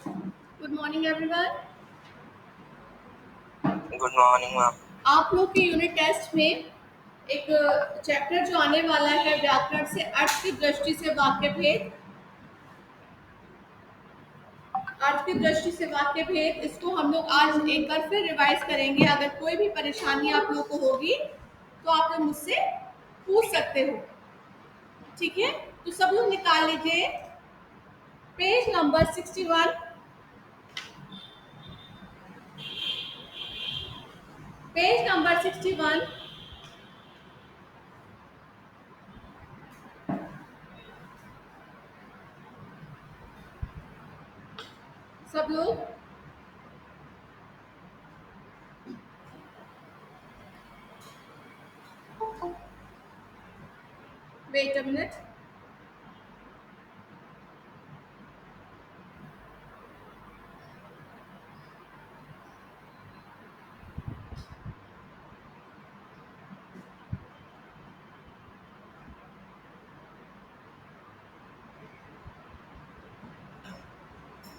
Good morning everyone. Good morning ma'am. आप लोग के यूनिट टेस्ट में एक चैप्टर जो आने वाला है व्याकरण से अर्थ की दृष्टि से वाक्य भेद। अर्थ की दृष्टि से वाक्य भेद, इसको हम लोग आज एक बार फिर रिवाइज करेंगे। अगर कोई भी परेशानी आप लोग को होगी तो आप लोग मुझसे पूछ सकते हो। ठीक है, तो सब लोग निकाल लीजिए पेज नंबर 61। Page number 61। सब लोग wait a minute.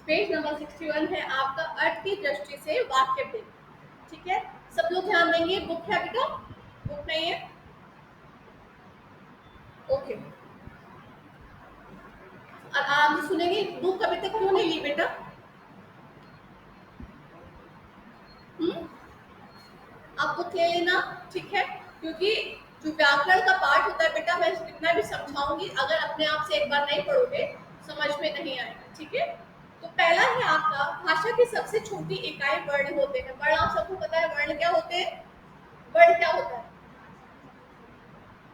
Page number 61 है आपका अर्थ की दृष्टि से वाक्य भेद। ठीक है, सब लोग ध्यान देंगे। बुक है बेटा? बुक नहीं है? ओके, और आराम से सुनेंगे। बुक अभी तक क्यों नहीं ली बेटा? आप बुक ले लेना। ठीक है, क्योंकि जो व्याकरण का पार्ट होता है बेटा, मैं कितना भी समझाऊंगी, अगर अपने आप से एक बार नहीं पढ़ोगे समझ में नहीं आएगा। ठीक है, तो पहला है आपका भाषा की सबसे छोटी इकाई वर्ण होते हैं। वर्ण आप सबको पता है, वर्ण क्या होते हैं? वर्ण क्या होता है?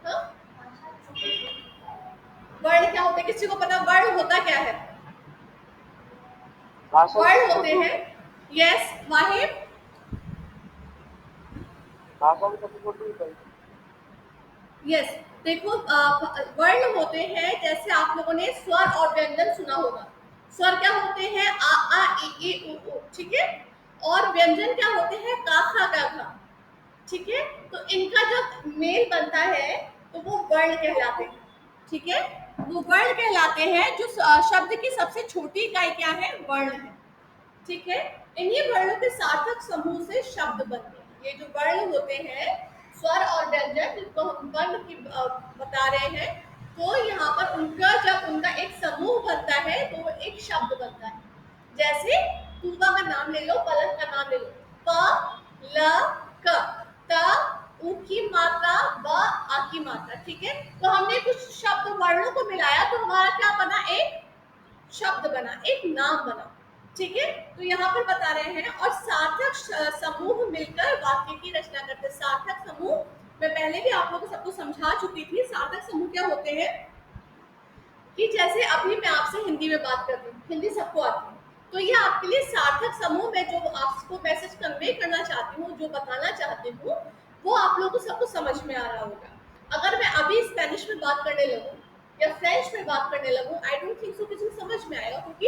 हाँ? वर्ण क्या होते हैं, किसी को पता वर्ण होता क्या है? भाषा की वर्ण होते सबसे हैं, यस वाहिब। भाषा की सबसे छोटी इकाई। यस, देखो वर्ण होते हैं, जैसे आप लोगों ने स्वर और व्यंजन सुना होगा। स्वर क्या होते हैं? आ ई उ ऊ। ठीक है, और व्यंजन क्या होते हैं? का खा गा घा। ठीक है, तो इनका जब मेल बनता है तो वो वर्ण कहलाते हैं। ठीक है, वो वर्ण कहलाते हैं। जो शब्द की सबसे छोटी इकाई क्या है? वर्ण है। ठीक है, इन्हीं वर्णों के सार्थक समूह से शब्द बनते हैं। ये जो वर्ण होते हैं, स्वर और व्यंजन, जिनको हम वर्ण की बता रहे हैं, तो यहाँ पर उनका जब उनका एक समूह बनता है तो वो एक शब्द बनता है। जैसे तूबा का नाम ले लो, पलंग का नाम ले लो। प ल क, त उ की मात्रा, ब आ की मात्रा। ठीक है, तो हमने कुछ शब्द वर्णों को मिलाया तो हमारा क्या बना? एक शब्द बना, एक नाम बना। ठीक है, तो यहाँ पर बता रहे हैं और सार्थक समूह मिलकर वाक्य की रचना करते हैं। सार्थक समूह मैं पहले भी आप लोगों को सबको समझा चुकी थी। सार्थक समूह क्या होते हैं कि जैसे अभी मैं आपसे हिंदी में बात कर रही हूँ, हिंदी सबको आती है, तो ये आपके लिए सार्थक समूह में जो आपको मैसेज कन्वे करना चाहती हूँ, जो बताना चाहती हूँ, वो आप लोगों को सबको समझ में आ रहा होगा। अगर मैं अभी स्पेनिश में बात करने लगूँ या फ्रेंच में बात करने लगूँ, आई डोंट थिंक सो किसी को समझ में आएगा, क्योंकि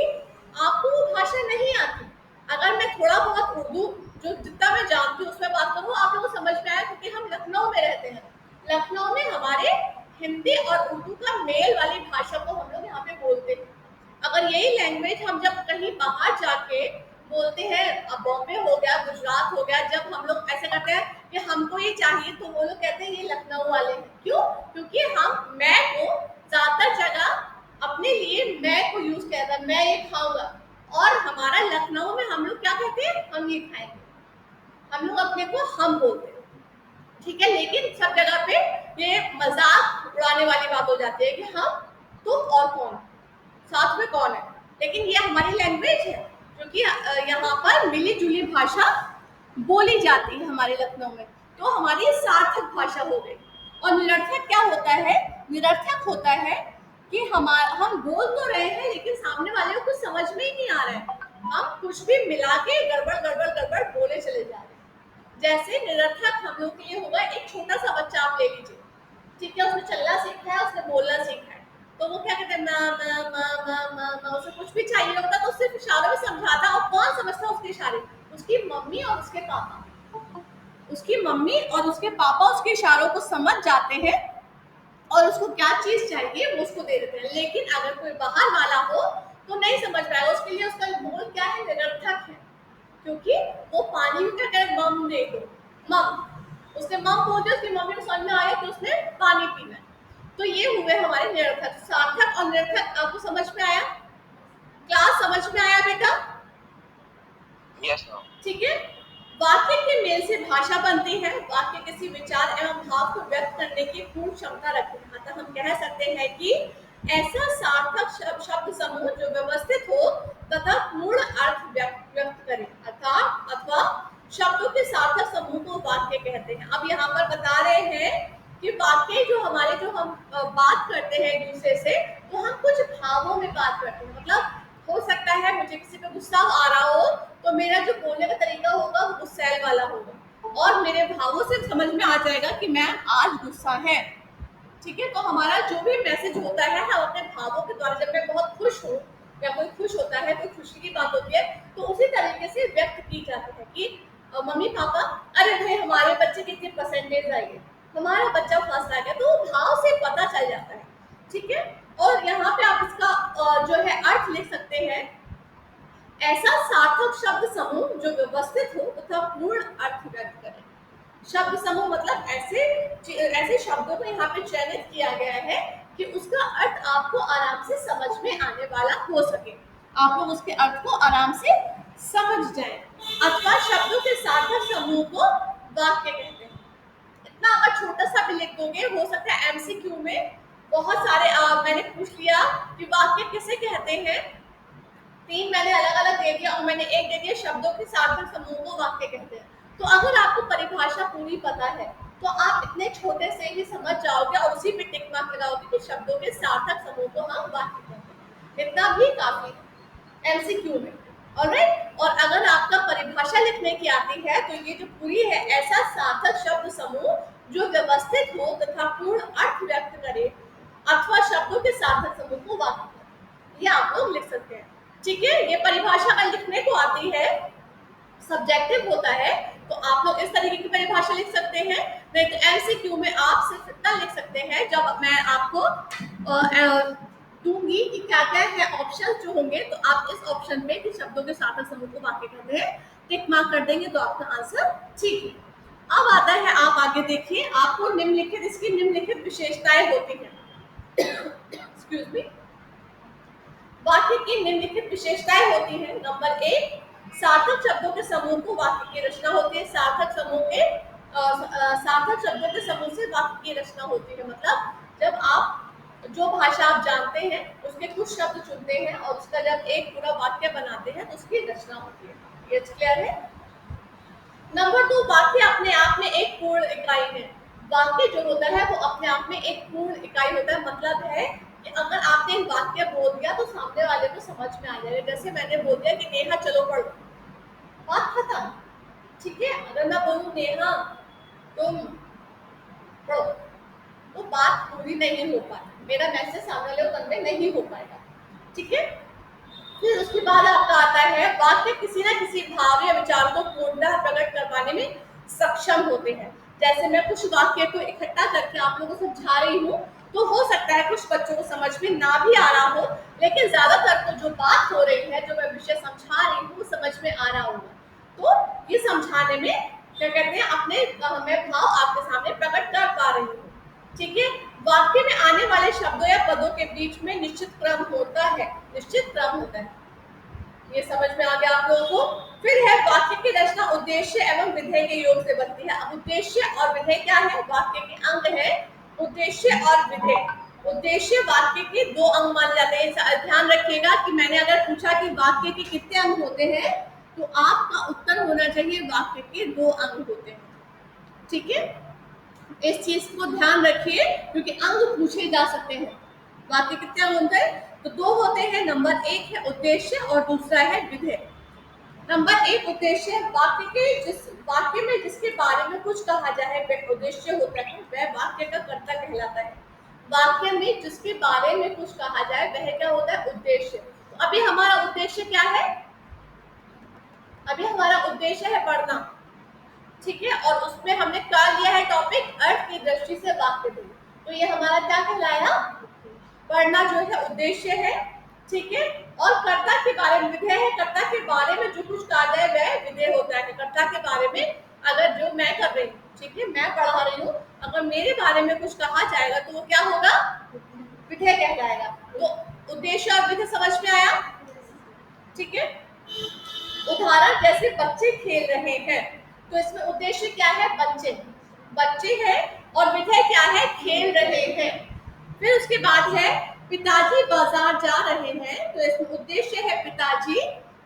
आपको वो भाषा नहीं आती। अगर मैं थोड़ा बहुत उर्दू, जो जितना मैं जानती हूँ उसमें बात करूँ, आप लोगों को समझ में आया, क्योंकि हम लखनऊ में रहते हैं। लखनऊ में हमारे हिंदी और उर्दू का मेल वाली भाषा को हम लोग यहाँ पे बोलते हैं। अगर यही लैंग्वेज हम जब कहीं बाहर जाके बोलते हैं, अब बॉम्बे हो गया, गुजरात हो गया, जब हम लोग ऐसे करते हैं कि हमको ये चाहिए, तो वो लोग कहते हैं ये लखनऊ वाले हैं। क्यों? क्योंकि हम मैं को ज्यादातर जगह अपने लिए मैं को यूज करता है, मैं ये खाऊंगा। और हमारा लखनऊ में हम लोग क्या कहते हैं? हम ये खाएंगे। हम लोग अपने को हम बोलते हैं। ठीक है, लेकिन सब जगह पे ये मजाक उड़ाने वाली बात हो जाती है कि हम तुम और कौन, साथ में कौन है। लेकिन ये हमारी लैंग्वेज है, क्योंकि यहाँ पर मिली जुली भाषा बोली जाती है हमारे लखनऊ में, तो हमारी सार्थक भाषा हो गई। और निरर्थक क्या होता है? निरर्थक होता है कि हम बोल तो रहे हैं लेकिन सामने वाले को कुछ समझ में ही नहीं आ रहा है। हम कुछ भी मिला के गड़बड़ गड़बड़ गड़बड़ बोले चले जा रहे हैं। जैसे निरर्थक हम लोग के लिए होगा, एक छोटा सा बच्चा आप ले लीजिए। ठीक है, उसने चलना सीखा है, उसने बोलना सीखा है, तो वो क्या कहते हैं? उसे कुछ भी चाहिए होता तो सिर्फ इशारों में समझाता। और कौन समझता उसके इशारे? उसकी मम्मी और उसके पापा। उसकी मम्मी और उसके पापा उसके इशारों को समझ जाते हैं और उसको क्या चीज चाहिए वो उसको दे देते हैं। लेकिन अगर कोई बाहर वाला हो तो नहीं समझ पाएगा, उसके लिए उसका बोल क्या है, निरर्थक है, क्योंकि वो पानी को क्या करे, मम दे दो, मम, उसने मम बोल दिया, उसकी मम्मी को समझ में आया कि उसने पानी पीना है। तो ये हुए हमारे निरर्थक। सार्थक और निरर्थक आपको समझ में आया? क्लास समझ में आया बेटा? Yes ma'am. ठीक है। वाक्य के मेल से भाषा बनती है। वाक्य किसी विचार एवं भाव को व्यक्त करने की पूर्ण क्षमता रखते हैं। अतः हम कह सकते हैं कि ऐसा सार्थक शब्द समूह जो व्यवस्थित हो तथा पूर्ण अर्थ व्यक्त करे, अर्थात अथवा शब्दों के सार्थक समूह को वाक्य कहते हैं। अब यहाँ पर बता रहे हैं कि वाक्य जो हमारे, जो हम बात करते हैं एक दूसरे से, तो हम कुछ भावों में बात करते हैं। मतलब हो सकता है मुझे किसी पे गुस्सा आ रहा हो, तो मेरा जो बोलने का तरीका होगा वो गुस्सैल वाला होगा, और मेरे भावों से समझ में आ जाएगा कि मैम आज गुस्सा है। ठीक है। तो हमारा जो भी मैसेज होता है, हम अपने भावों के द्वारा, जब मैं बहुत खुश हूँ या कोई खुश होता है, कोई खुशी की बात होती है, तो उसी तरीके से व्यक्त की जाती है कि मम्मी पापा, अरे भाई हमारे बच्चे की कितनी परसेंटेज आई है, हमारा बच्चा फर्स्ट आ गया, तो भाव से पता चल जाता है। ठीक है। और यहाँ पे आप इसका जो है अर्थ लिख सकते हैं, ऐसा सार्थक शब्द समूह जो व्यवस्थित हो तथा पूर्ण अर्थ व्यक्त करे। शब्द समूह मतलब ऐसे ऐसे शब्दों को यहाँ पे चयनित किया गया है कि उसका अर्थ आपको आराम से समझ में आने वाला हो सके, आप लोग उसके अर्थ को आराम से समझ जाएं। अथवा शब्दों के सार्थक समूह को वाक्य कहते हैं। इतना अगर छोटा सा भी लिख दोगे, हो सकता है एमसीक्यू में बहुत सारे मैंने पूछ लिया कि वाक्य किसे कहते हैं, 3 मैंने अलग अलग दे दिया और मैंने एक दे दिया शब्दों के सार्थक समूह को वाक्य कहते हैं। तो अगर आपको परिभाषा पूरी पता है तो आप इतने छोटे से ही समझ जाओगे और उसी पे टिक मार्क लगाओगे कि शब्दों के सार्थक समूह को हम वाक्य कहते हैं। इतना भी काफी एमसीक्यू में। ऑलराइट। और अगर आपका परिभाषा लिखने की आती है तो ये जो पूरी है, ऐसा सार्थक शब्द समूह जो व्यवस्थित हो तथा पूर्ण अर्थ व्यक्त करे, अथवा शब्दों के सार्थक समूह को वाक्य कहते हैं। ये आप लोग लिख सकते हैं। ठीक है। ये परिभाषा अगर लिखने को आती है, सब्जेक्टिव होता है, तो आप लोग इस तरीके की परिभाषा लिख सकते हैं। नहीं तो एमसीक्यू में आप सिर्फ इतना लिख सकते हैं, जब मैं आपको दूंगी कि क्या क्या है ऑप्शन जो होंगे, तो आप इस ऑप्शन में कि शब्दों के सार्थक समूह को वाक्य कहते हैं टिक मार्क कर देंगे तो आपका आंसर ठीक है। अब आता है, आप आगे देखिए, आपको निम्नलिखित, इसकी निम्नलिखित विशेषताएं होती हैं। Excuse me. वाक्य की निम्नलिखित विशेषताएं होती हैं। नंबर 1, सार्थक शब्दों के समूह को वाक्य की रचना होती है। सार्थक शब्दों के समूह से वाक्य की रचना होती है। मतलब जब आप जो भाषा आप जानते हैं उसके कुछ शब्द चुनते हैं और उसका जब एक पूरा वाक्य बनाते हैं तो उसकी रचना होती है। ये क्लियर है? नंबर 2, वाक्य अपने आप में एक पूर्ण इकाई है। वाक्य जो होता है वो अपने आप में एक पूर्ण इकाई होता है। मतलब है कि अगर आपने एक वाक्य बोल दिया तो सामने वाले को समझ में आ जाएगा। जैसे मैंने बोल दिया कि नेहा चलो पढ़ो, बात खत्म। ठीक है। अगर मैं बोलूं नेहा तुम पढ़ो, तो बात पूरी नहीं हो पाती, मेरा मैसेज सामने वाले को कन्वे नहीं हो पाएगा। ठीक है। फिर उसके बाद आपका आता है, वाक्य किसी ना किसी भाव या विचार को पूर्णतः प्रकट कर पाने में सक्षम होते हैं। जैसे मैं कुछ वाक्य को इकट्ठा करके आप लोगों को समझा रही हूँ, तो हो सकता है कुछ बच्चों को समझ में ना भी आ रहा हो, लेकिन ज्यादातर को जो बात हो रही है, जो मैं विषय समझा रही हूँ, समझ में आ रहा होगा। तो ये समझाने में क्या कहते हैं, अपने मैं भाव आपके सामने प्रकट कर पा रही हूँ। ठीक है। वाक्य में आने वाले शब्दों या पदों के बीच में निश्चित क्रम होता है, निश्चित क्रम होता है। ये समझ में आ गया आप लोगों को? फिर है, वाक्य की रचना उद्देश्य एवं विधेय के योग से बनती है। अब उद्देश्य और विधेय क्या है? वाक्य के अंग है उद्देश्य और विधेय। उद्देश्य वाक्य के 2 अंग माने जाते हैं। ध्यान रखिएगा कि मैंने अगर पूछा कि वाक्य के कितने अंग होते हैं, तो आपका उत्तर होना चाहिए वाक्य के 2 अंग होते हैं। ठीक है। इस चीज को ध्यान रखिए क्योंकि अंग पूछे जा सकते हैं। वाक्य कितने अंग होते हैं? तो 2 होते हैं। नंबर 1 है उद्देश्य और दूसरा है विधेय। नंबर 1 उद्देश्य, वाक्य के जिस वाक्य में जिसके बारे में कुछ कहा जाए वह उद्देश्य होता है, वह वाक्य का कर्ता कहलाता है। वाक्य में जिसके बारे में कुछ कहा जाए वह क्या होता है? उद्देश्य। तो अभी हमारा उद्देश्य क्या है? अभी हमारा उद्देश्य है पढ़ना। ठीक है। और उसमें हमने क्या लिया है टॉपिक? अर्थ की दृष्टि से वाक्य बोलो। तो ये हमारा क्या कहलाया? पढ़ना जो है उद्देश्य है। ठीक है। और कर्ता के बारे में विधेय है, कर्ता के बारे में जो कुछ कहा जाए वह विधेय होता है। कर्ता के बारे में अगर जो मैं कर रही हूँ, ठीक है, मैं पढ़ा रही हूँ, अगर मेरे बारे में कुछ कहा जाएगा तो वो क्या होगा, विधेय कहलाएगा। तो उद्देश्य और विधेय समझ में आया, ठीक है। उदाहरण जैसे बच्चे खेल रहे हैं, तो इसमें उद्देश्य क्या है, बच्चे, बच्चे हैं, और विधेय क्या है, खेल रहे हैं। फिर उसके बाद है पिताजी बाजार जा रहे हैं, तो इसमें उद्देश्य है पिताजी,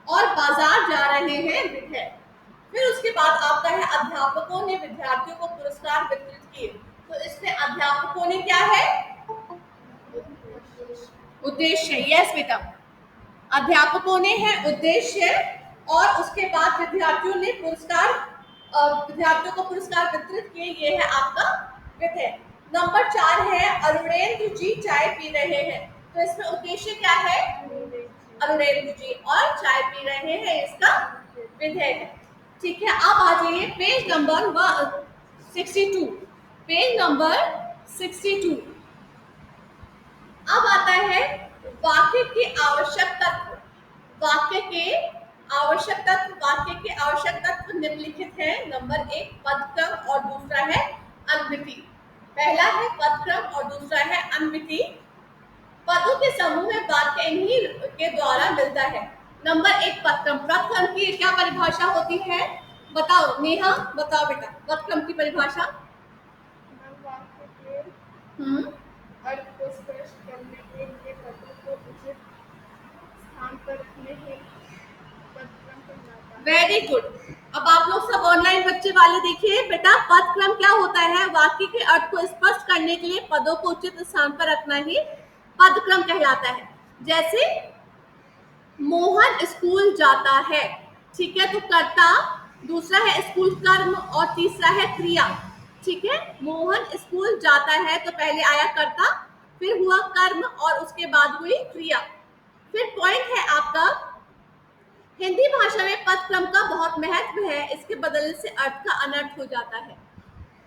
और बाजार जा रहे हैं विधेय। फिर उसके बाद आता है अध्यापकों ने विद्यार्थियों को पुरस्कार वितरित किए, तो इसमें अध्यापकों ने क्या है, उद्देश्य। यस बेटा, अध्यापकों ने है उद्देश्य, और उसके बाद विद्यार्थियों ने पुरस्कार, विद्यार्थियों को पुरस्कार वितरित किए, ये है आपका विधेय। नंबर 4 है अरुणेंद्र जी चाय पी रहे हैं, तो इसमें उद्देश्य क्या है, अरुणेंद्र जी, और चाय पी रहे हैं इसका विधेय है, ठीक है। अब आ जाइए पेज नंबर 62, पेज नंबर 62। अब आता है वाक्य के आवश्यक तत्व, वाक्य के आवश्यक तत्व, वाक्य के आवश्यक तत्व निम्नलिखित हैं। नंबर 1 पदक्रम और दूसरा है अनुवृत्ति। पहला है पदक्रम और दूसरा है अनुवृत्ति। पदों के समूह में वाक्य इन्हीं के द्वारा मिलता है। नंबर 1 पदक्रम, पदक्रम की क्या परिभाषा होती है, बताओ नेहा, बताओ बेटा पदक्रम की परिभाषा। अर्थ को स्पष्ट करने के लिए पदों को उचित स्थान पर रखने के पदक्रम कहलाता है। Very good. अब आप लोग सब ऑनलाइन बच्चे वाले देखिए बेटा, पदक्रम क्या होता है, वाक्य के अर्थ को स्पष्ट करने के लिए पदों को उचित स्थान पर रखना ही पदक्रम कहलाता है। जैसे मोहन स्कूल जाता है, ठीक है, तो कर्ता, दूसरा है स्कूल कर्म, और तीसरा है क्रिया, ठीक है। मोहन स्कूल जाता है तो पहले आया कर्ता, फिर हुआ कर्म, और उसके बाद हुई क्रिया। फिर पॉइंट है आपका, हिंदी भाषा में पदक्रम का बहुत महत्व है, इसके बदलने से अर्थ का अनर्थ हो जाता है।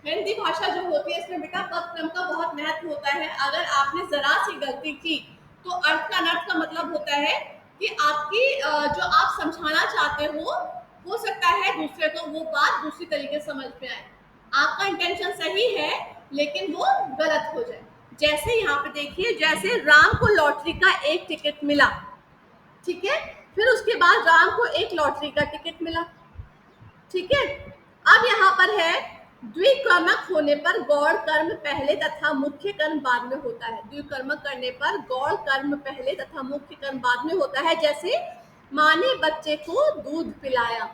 हिंदी भाषा जो होती है इसमें बेटा पदक्रम का बहुत महत्व होता है। अगर आपने जरा सी गलती की तो अर्थ का अनर्थ का मतलब होता है कि आपकी जो आप समझाना चाहते हो सकता है दूसरे को वो बात दूसरी तरीके से समझ में आए। आपका इंटेंशन सही है लेकिन वो गलत हो जाए। जैसे यहाँ पे देखिए, जैसे राम को लॉटरी का एक टिकट मिला, ठीक है, फिर उसके बाद राम को एक लॉटरी का टिकट मिला, ठीक है। अब यहाँ पर है द्विकर्मक होने पर गौड़ कर्म पहले तथा मुख्य कर्म बाद में होता है। द्विकर्मक करने पर गौड़ कर्म पहले तथा मुख्य कर्म बाद में होता है। जैसे माँ ने बच्चे को दूध पिलाया,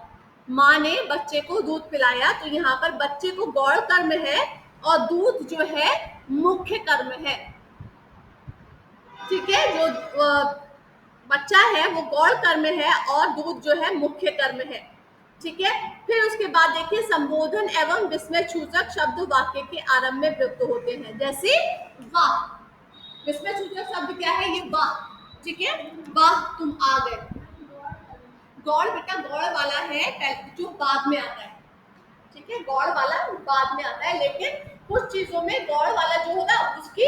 माँ ने बच्चे को दूध पिलाया, तो यहाँ पर बच्चे को गौड़ कर्म है और दूध जो है मुख्य कर्म है, ठीक है। जो बच्चा है वो गौड़ कर्म है और दूध जो है मुख्य कर्म है, ठीक है। फिर उसके बाद देखिए संबोधन एवं विस्मय सूचक शब्द वाक्य के आरंभ में प्रयुक्त होते हैं। जैसे वाह, विस्मय सूचक शब्द क्या है, ये वाह, ठीक है, वाह तुम आ गए। गौड़ बेटा गौड़ वाला है जो बाद में आता है, ठीक है, गौड़ वाला बाद में आता है, लेकिन कुछ चीजों में गौड़ वाला जो होता है उसकी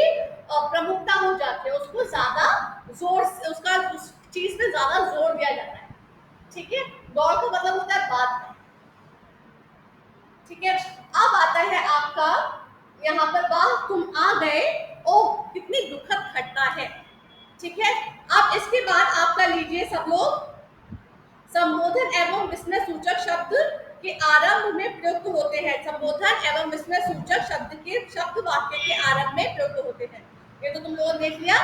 प्रमुखता हो जाती है, उसको ज्यादा जोर से उसका उस चीज पे ज्यादा जोर दिया जाता है, ठीक है। गौड़ का मतलब होता है बाद में, ठीक है। अब आता है आपका यहाँ पर वाह तुम आ गए, ओह कितनी दुखद घटना है, ठीक है। अब इसके बाद आपका लीजिए सब लोग, संबोधन एवं विस्मय सूचक शब्द के आरंभ में प्रयुक्त होते हैं। संबोधन एवं विस्मय सूचक शब्द के शब्द वाक्य के आरंभ में प्रयुक्त होते हैं। ये तो तुम लोगों ने देख लिया।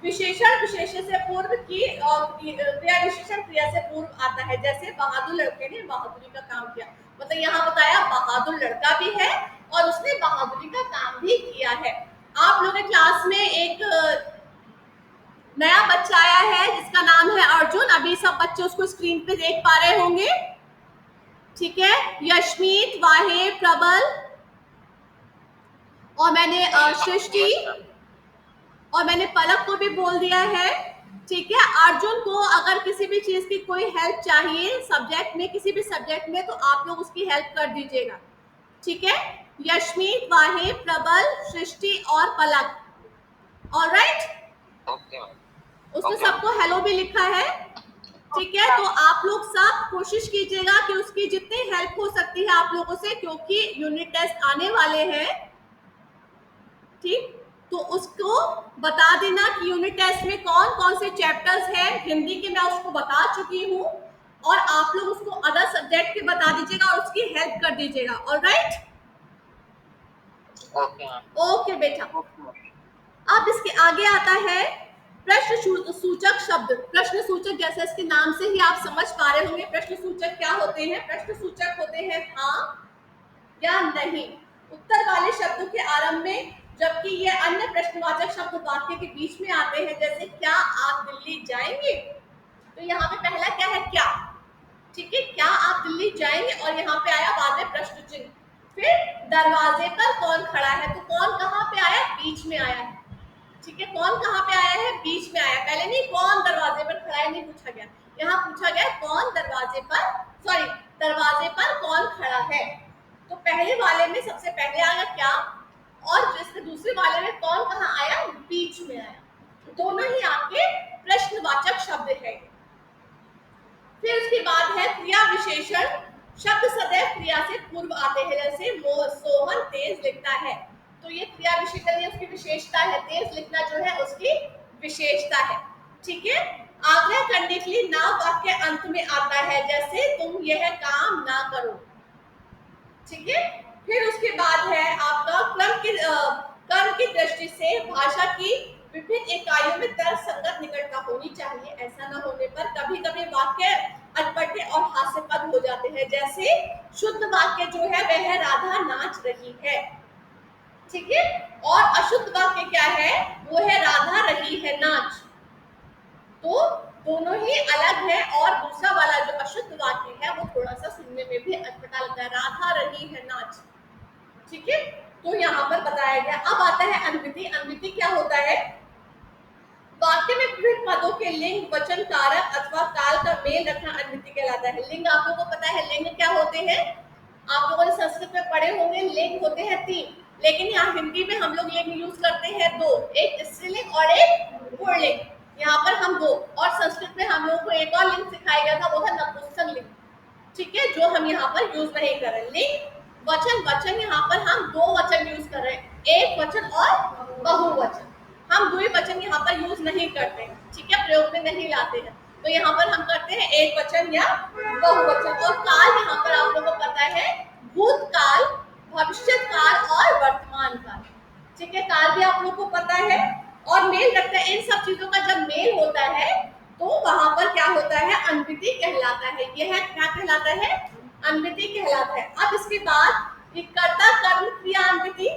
विशेषण विशेषण से पूर्व की क्रिया विशेषण क्रिया से पूर्व आता है। जैसे बहादुर लड़के ने बहादुरी का काम किया, मतलब यहाँ बताया बहादुर लड़का भी है और उसने बहादुरी का काम भी किया है। आप लोगों के क्लास में एक नया बच्चा आया है जिसका नाम है अर्जुन, अभी सब बच्चे उसको स्क्रीन पे देख पा रहे होंगे, ठीक है। यशमीत, वाहिब, प्रबल, और मैंने सृष्टि और मैंने पलक को भी बोल दिया है, ठीक है। अर्जुन को अगर किसी भी चीज की कोई हेल्प चाहिए सब्जेक्ट में, किसी भी सब्जेक्ट में, तो आप लोग उसकी हेल्प कर दीजिएगा, ठीक है। यशमीत, वाहिब, प्रबल, सृष्टि और पलक, ऑलराइट। Okay ma'am. उसने Okay. सबको हेलो भी लिखा है, ठीक है। तो आप लोग सब कोशिश कीजिएगा कि उसकी जितनी हेल्प हो सकती है आप लोगों से, क्योंकि यूनिट टेस्ट आने वाले हैं, ठीक। तो उसको बता देना कि यूनिट टेस्ट में कौन कौन से चैप्टर्स हैं। हिंदी के मैं उसको बता चुकी हूँ, और आप लोग उसको अदर सब्जेक्ट के बता दीजिएगा और उसकी हेल्प कर दीजिएगा। Alright, Okay, ma'am. ओके बेटा। अब इसके आगे आता है प्रश्न सूचक शब्द। प्रश्न सूचक, जैसे इसके नाम से ही आप समझ पा रहे होंगे प्रश्न सूचक क्या होते हैं। प्रश्न सूचक होते हैं हाँ या नहीं उत्तर वाले शब्दों के आरंभ में, जबकि ये अन्य प्रश्नवाचक शब्द वाक्य के बीच में आते हैं, जैसे क्या आप दिल्ली जाएंगे। तो यहाँ पे पहला क्या है, क्या, ठीक है, क्या आप दिल्ली जाएंगे, और यहाँ पे आया बाद में प्रश्न चिन्ह। फिर दरवाजे पर कौन खड़ा है, तो कौन कहाँ पे आया, बीच में आया है, ठीक है। कौन कहाँ पे आया है, बीच में आया, पहले नहीं कौन दरवाजे पर खड़ा है नहीं पूछा गया, यहाँ पूछा गया कौन दरवाजे पर, सॉरी, दरवाजे पर कौन खड़ा है। तो पहले वाले में सबसे पहले आया क्या, और जिसके दूसरे वाले में कौन कहाँ आया, बीच में आया। दोनों ही आपके प्रश्नवाचक शब्द है। फिर उसके बाद है क्रिया विशेषण। शब्द सदैव क्रिया से पूर्व आते हैं, जैसे सोहन तेज लिखता है, तो ये क्रिया विशेषण, ये उसकी विशेषता है, तेज लिखना जो है उसकी विशेषता है, ठीक है। आग्रह करने के लिए ना वाक्य अंत में आता है, जैसे तुम यह काम ना करो, ठीक है। फिर उसके बाद है आपका क्रम की दृष्टि से भाषा की विभिन्न इकाइयों में तर्क संगत निकटता होनी चाहिए। ऐसा न होने पर कभी कभी वाक्य अटपटे और हास्यास्पद हो जाते हैं, जैसे शुद्ध वाक्य जो है वह राधा नाच रही है, ठीक है, और अशुद्ध वाक्य क्या है, वो है राधा रही है नाच। तो दोनों ही अलग है, और दूसरा वाला जो अशुद्ध वाक्य है वो थोड़ा सा सुनने में भी अटपटा लगता है, राधा रही है नाच, ठीक है। तो यहाँ पर बताया गया। अब आता है अनविधि। अनविधि क्या होता है, वाक्य में विभिन्न पदों के लिंग, वचन, कारक अथवा काल का मेल रखना अनविधि कहलाता है। लिंग आप लोगों को पता है, लिंग क्या होते हैं, आप लोगों ने संस्कृत में पढ़े होंगे, लिंग होते हैं 3, लेकिन यहाँ हिंदी में हम लोग लिंग यूज करते हैं 2, एक स्त्रीलिंग और एक पुल्लिंग। यहाँ पर हम 2, और संस्कृत में हम लोगों को एक और लिंग सिखाया गया था, वो था नपुंसक लिंग, ठीक है, जो हम यहाँ पर यूज नहीं कर रहे। लिंग, वचन, वचन यहाँ पर हम 2 वचन यूज कर रहे हैं, एक वचन और बहुवचन। हम द्विवचन यहाँ पर यूज नहीं करते हैं, ठीक है, प्रयोग में नहीं लाते हैं। तो यहाँ पर हम करते हैं एक वचन या बहुवचन। और काल यहाँ पर आप लोगों को पता है, भूतकाल, भविष्यकाल और वर्तमान काल, ठीक है, काल भी आप लोगों को पता है। और मेल रखता है, इन सब चीजों का जब मेल होता है तो वहां पर क्या होता है, अनविधि कहलाता है। यह क्या कहलाता है, अनविधि कहलाता है। अब इसके बाद कर्ता कर्म क्रिया अनविधि,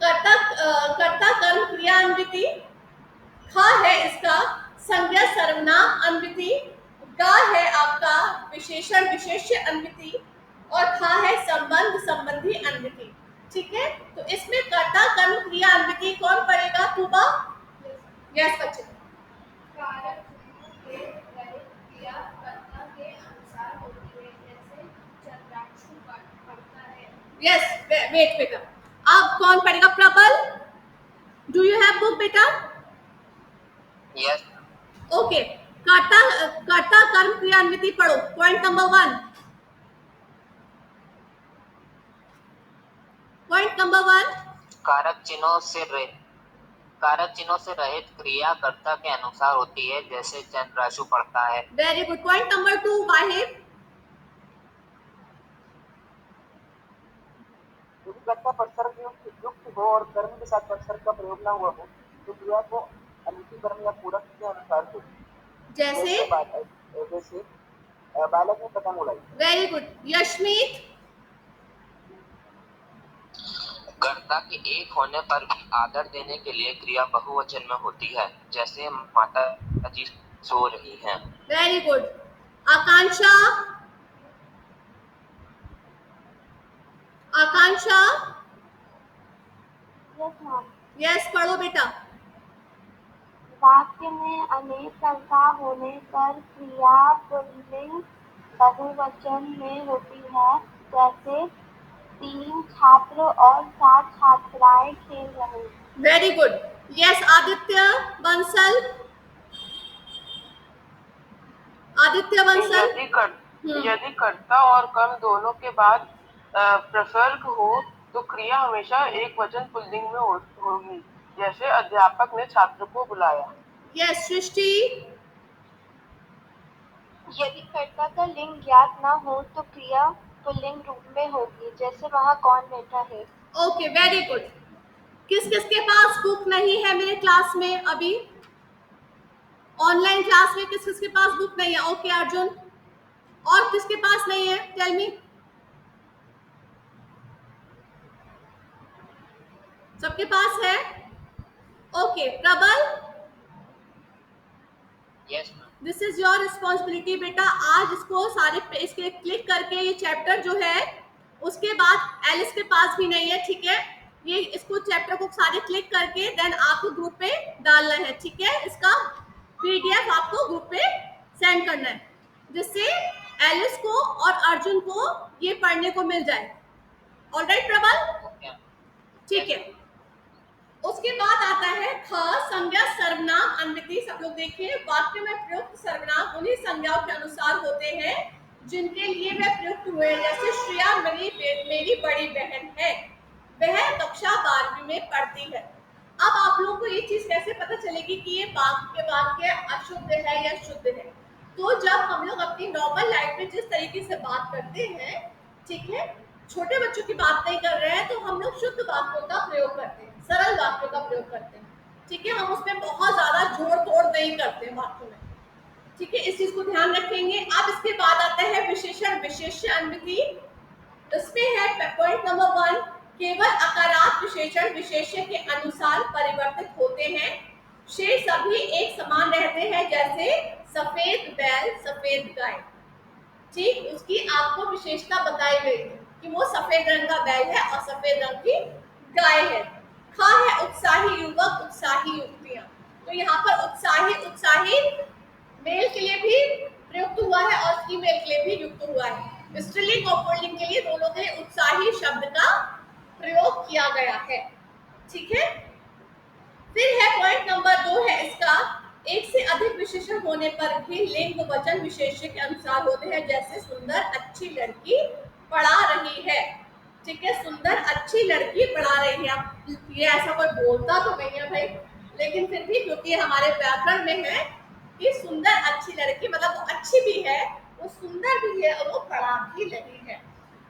कर्ता कर्म क्रिया अनविधि। ख है इसका संज्ञा सर्वनाम अनविधि। ग है आपका विशेषण विशेष्य अनविधि, और ख है संबंध संबंधी अनविधि, ठीक है। तो इसमें कर्ता कर्म क्रिया अनविधि कौन पढ़ेगा, तुबा? यस बच्चे। कारक चिन्हों के रहित क्रिया कर्ता के अनुसार होती है, जैसे चंद्राक्षु पढ़ता है। यस, वेट बेटा, अब कौन पढ़ेगा, प्रबल? डू यू हैव बुक बेटा? Yes. ओके, कर्ता कर्ता कर्म क्रिया अनविधि पढ़ो। पॉइंट नंबर 1, पॉइंट नंबर 1, कारक चिन्हों से रहित क्रिया कर्ता के अनुसार होती है, जैसे चंद्राशु पढ़ता है। Very good. पॉइंट नंबर 2, वाहिद? यदि कर्ता परसर्ग युक्त हो और कर्म के साथ परसर्ग का प्रयोग न हुआ हो तो क्रिया को अनिति कर्म या पूरक के अनुसार हो, जैसे जैसे बालक ने पतंग उड़ाई। Very good. यशमीत? कर्ता के एक होने पर भी आदर देने के लिए क्रिया बहुवचन में होती है, जैसे माता जी सो रही हैं। Very good. Akanksha? Akanksha? Yes ma'am. Yes, पढ़ो बेटा। वाक्य में अनेक कर्ता होने पर क्रिया पुल्लिंग बहुवचन में होती है, जैसे 3 छात्र और 7 छात्राएं खेल रहे हैं। Very good. Yes Aditya Bansal, Aditya Bansal. यदि कर्ता और कर्म दोनों के बाद प्रसर्ग हो तो क्रिया हमेशा एक वचन पुल्लिंग में होगी, जैसे अध्यापक ने छात्र को बुलाया। यस सृष्टि। यदि कर्ता का लिंग ज्ञात न हो तो क्रिया पुल्लिंग रूप में होगी, जैसे वहाँ कौन बैठा है। Okay very good. किस किस के पास बुक नहीं है मेरे क्लास में अभी? ऑनलाइन क्लास में किस किस के पास बुक नहीं है? ओके अर्जुन, और किसके पास नहीं है? Tell me. सबके पास है? Okay Prabal, yes this is your responsibility बेटा। आज इसको सारे पेज के क्लिक करके ये चैप्टर जो है, उसके बाद एलिस के पास भी नहीं है, ठीक है? ये इसको चैप्टर को सारे क्लिक करके देन आपको ग्रुप पे डालना है, ठीक है? इसका पीडीएफ आपको ग्रुप पे सेंड करना है, जिससे एलिस को और अर्जुन को ये पढ़ने को मिल जाए। ऑलराइट प्रबल, ओके ठीक है। उसके बाद आता है ख, संज्ञा सर्वनाम अन्विति। सब लोग देखिए, वाक्य में प्रयुक्त सर्वनाम उन्हीं संज्ञाओं के अनुसार होते हैं जिनके लिए वे प्रयुक्त हुए। जैसे श्रेया मेरी बड़ी बहन है, वह कक्षा 12वीं में पढ़ती है। अब आप लोगों को ये चीज कैसे पता चलेगी कि ये वाक्य अशुद्ध है या शुद्ध है? तो जब हम लोग अपनी नॉर्मल लाइफ में जिस तरीके से बात करते हैं, ठीक है, छोटे बच्चों की बात नहीं कर रहे हैं, तो हम लोग शुद्ध वाक्यों का प्रयोग करते हैं, सरल वाक्यों का प्रयोग करते हैं, ठीक है? हम उसमें बहुत ज्यादा जोड़ तोड़ नहीं करते हैं वाक्यों में, ठीक है? इस चीज को ध्यान रखेंगे। अब इसके बाद आता है विशेषण विशेष्य अन्विति। इसमें है पॉइंट नंबर 1, केवल अकारांत विशेषण विशेष्य के अनुसार परिवर्तित होते हैं, शेष सभी एक समान रहते हैं, जैसे सफेद बैल, सफेद गाय, ठीक? उसकी आपको विशेषता बताई गई है कि वो सफेद रंग का बैल है और सफेद रंग की गाय है। ख है उत्साही युवक, उत्साही युवतियां। तो यहाँ पर उत्साही मेल के लिए भी प्रयुक्त हुआ है और फीमेल के लिए भी युक्त हुआ है। स्त्रीलिंग और पुल्लिंग के लिए दोनों के उत्साही शब्द का प्रयोग किया गया है, ठीक है? फिर है पॉइंट नंबर 2 है इसका, एक से अधिक विशेषण होने पर भी लिंग वचन विशेष्य के अनुसार होते हैं, जैसे सुंदर अच्छी लड़की पढ़ा रही है, ठीक है? सुंदर अच्छी लड़की पढ़ा रही है। अब ये ऐसा कोई बोलता तो नहीं है भाई, लेकिन फिर भी क्योंकि हमारे व्याकरण में है कि सुंदर अच्छी लड़की, मतलब वो अच्छी भी है, वो सुंदर भी है और वो पढ़ा भी रही है,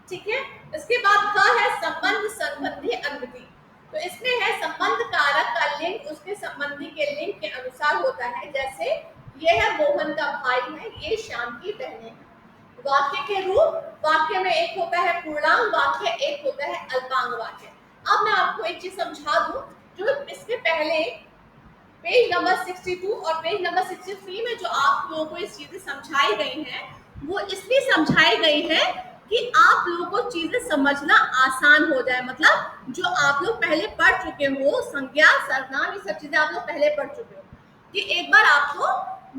ठीक है? इसके बाद ख है संबंध संबंधी अन्विति। तो इसमें है संबंध कारक का लिंग उसके संबंधी के लिंग के अनुसार होता है, जैसे ये है मोहन का भाई है, ये श्याम की बहनें हैं। वाक्य के रूप, वाक्य में एक होता है पूर्णांग वाक्य, एक होता है अल्पांग वाक्य। अब मैं आपको एक चीज समझा दूं, जो इसके पहले पेज नंबर 62 और पेज नंबर 63 में जो आप लोगों को ये चीजें समझाई गई हैं, वो इसलिए समझाई गई है कि आप लोगों को चीजें समझना आसान हो जाए। मतलब जो आप लोग पहले पढ़ चुके हो, संज्ञा सर्वनाम, ये सब चीजें आप लोग पहले पढ़ चुके हो, कि एक बार आपको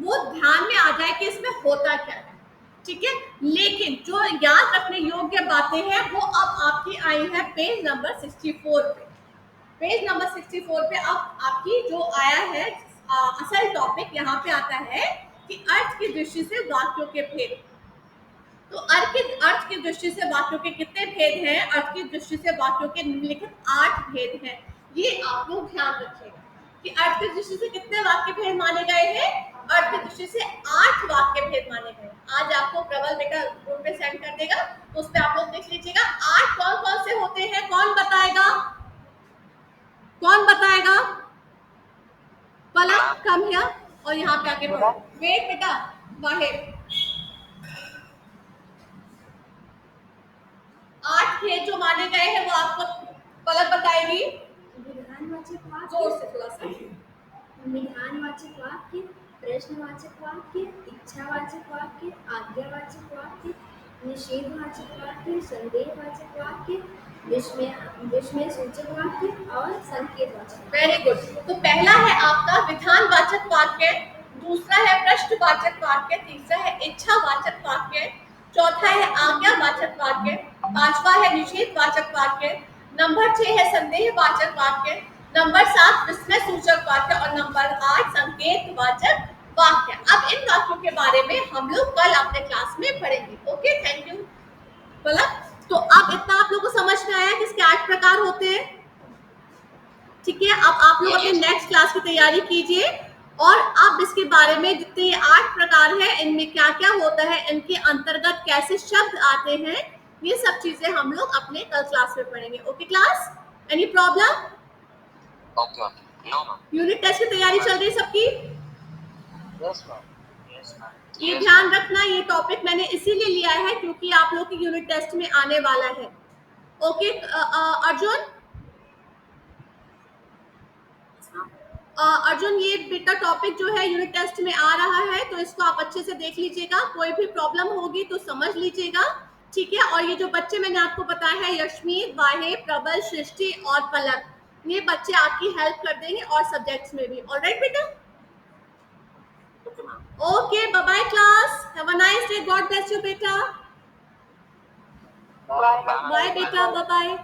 वो ध्यान में आ जाए कि इसमें होता क्या है, ठीक है? लेकिन जो याद रखने योग्य बातें हैं वो अब आपकी आई है पेज नंबर 64 पे। पेज नंबर 64 पे अब आपकी जो आया है असल टॉपिक, यहाँ पे आता है कि अर्थ की दृष्टि से वाक्यों के भेद। तो अर्थ की दृष्टि से वाक्यों के कितने भेद हैं? अर्थ की दृष्टि से वाक्यों के निम्नलिखित 8 भेद हैं। ये आप लोग ध्यान रखिएगा कि अर्थ की दृष्टि से कितने वाक्य भेद माने गए हैं? अर्थ की दृष्टि से 8 वाक्य भेद माने गए। आज आपको प्रबल बेटा ग्रुप पे सेंड कर देगा, तो उस पर आप लोग देख लीजिएगा 8 कौन कौन से होते हैं। कौन बताएगा? कौन बताएगा? पलक कम हियर और यहाँ पे आके पढ़ो। वेट बेटा, बाहर 8 भेद जो माने गए हैं वो आपको पलक बताएगी। विधानवाचक वाक्य, जोर से थोड़ा सा। विधानवाचक वाक्य, प्रश्नवाचक वाक्य, इच्छावाचक वाक्य, आज्ञावाचक वाक्य, निषेधवाचक वाक्य, संदेहवाचक वाक्य, विस्मय सूचक वाक्य और संकेतवाचक। Very good. तो पहला है आपका विधानवाचक वाक्य, दूसरा है प्रश्नवाचक वाक्य, तीसरा है इच्छावाचक वाक्य, चौथा है आज्ञावाचक वाक्य, पांचवा है निषेधवाचक वाक्य, नंबर 6 है संदेहवाचक वाक्य, नंबर 7 विस्मय सूचक वाक्य और नंबर 8 संकेतवाचक वाक्य। अब इन वाक्यों के बारे में हम लोग कल अपने क्लास में पढ़ेंगे। Okay, thank you. बोला तो अब इतना आप लोगों को समझ में आया कि इसके 8 प्रकार होते हैं। ठीक है, अब आप लोग अपने नेक्स्ट क्लास की तैयारी कीजिए और अब इसके बारे में जितने ये 8 प्रकार है इनमें क्या क्या होता है, इनके अंतर्गत कैसे शब्द आते हैं, ये सब चीजें हम लोग अपने कल क्लास में पढ़ेंगे। Okay class, any problem? Okay, no ma'am. Unit test की तैयारी चल रही है सबकी? Yes ma'am. ये ध्यान रखना, ये टॉपिक मैंने इसीलिए लिया है क्योंकि आप लोग की यूनिट टेस्ट में आने वाला है। ओके अर्जुन, अर्जुन ये बेटा टॉपिक जो है यूनिट टेस्ट में आ रहा है तो इसको आप अच्छे से देख लीजिएगा, कोई भी प्रॉब्लम होगी तो समझ लीजिएगा। ठीक है, और ये जो बच्चे मैंने आपको बताया है यशमीत, वाहे, प्रबल, सृष्टि और पलक, ये बच्चे आपकी हेल्प कर देंगे और सब्जेक्ट्स में भी। ऑलराइट बेटा, okay, bye bye class, have a nice day, God bless you बेटा, बाय बाय बेटा, बाय बाय।